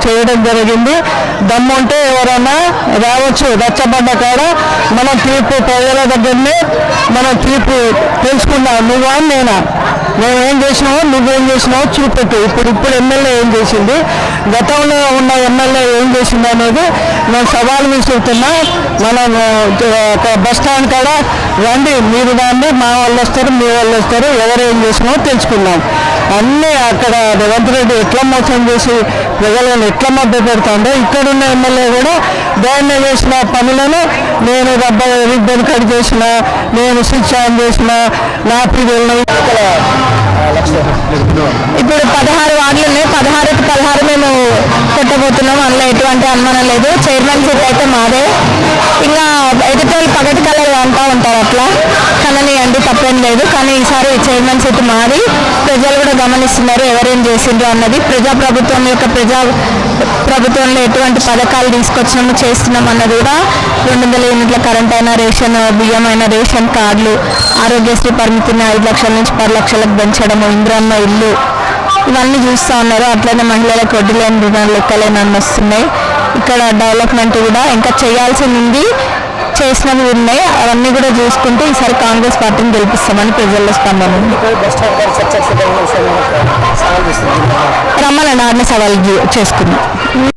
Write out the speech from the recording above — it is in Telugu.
చేయడం జరిగింది. దమ్ముంటే ఎవరైనా రావచ్చు. రచ్చబండ కాడ మనం తీర్పు ప్రజల దగ్గరనే మనం తీర్పు తెలుసుకుందాం. నువ్వా నేనా, మేమేం చేసినావో నువ్వేం చేసినావో చూపెట్టు. ఇప్పుడు ఎమ్మెల్యే ఏం చేసింది, గతంలో ఉన్న ఎమ్మెల్యే ఏం చేసింది అనేది నేను సవాల్ విసురుతున్నా. మనం బస్ స్టాండ్ కాడ రండి, మీరు రండి, మా వాళ్ళు వస్తారు, మీ వాళ్ళు వస్తారు, ఎవరు ఏం చేసినావో తెలుసుకుందాం. అన్నీ అక్కడ రేవంత్ రెడ్డి ఎట్లా మోసం చేసి ప్రజలను ఎట్లా మధ్య పెడతాడో ఇక్కడున్న ఎమ్మెల్యే కూడా దాన్ని చేసిన పనులను నేను రిబ్బన్ కట్ చేసిన, నేను స్విచ్ ఆన్ చేసిన, నా పీరియడ్లో ఇప్పుడు 16 వార్డులు ఉన్నాయి. 16కి 16 మేము కొట్టబోతున్నాం. అందులో ఎటువంటి అనుమానం లేదు. చైర్మన్ సీట్ అయితే మాదే. ఇంకా ఎదుటోళ్ళు పగటి కలర్ అంటూ ఉంటారు, అట్లా కననియండి, తప్పేం లేదు. కానీ ఈసారి చైర్మన్ సీట్ మాది. ప్రజలు కూడా గమనిస్తున్నారు ఎవరేం చేసిండ్రు అన్నది. ప్రజాప్రభుత్వం యొక్క ప్రభుత్వంలో ఎటువంటి పథకాలు తీసుకొచ్చినాము చేస్తున్నాం అన్నది కూడా 200 యూనిట్ల కరెంట్ అయినా, రేషన్ బియ్యం అయినా, రేషన్ కార్డులు, ఆరోగ్యశ్రీ పరిమితిని 5 లక్షల నుంచి 10 లక్షలకు పెంచడము, ఇంద్రమ్మ ఇల్లు, ఇవన్నీ చూస్తూ ఉన్నారు. అట్లనే మహిళలకు వడ్డీ లేని రుణాలు లెక్కలేని అన్నీ వస్తున్నాయి. ఇక్కడ డెవలప్మెంట్ కూడా ఇంకా చేయాల్సింది ఉంది, చేసినవి ఉన్నాయి. అవన్నీ కూడా చూసుకుంటూ ఈసారి కాంగ్రెస్ పార్టీని గెలిపిస్తామని ప్రజల్లో స్పందన ఉంది. రమ్మని నాన్న సవాల్ చేసుకుందాం.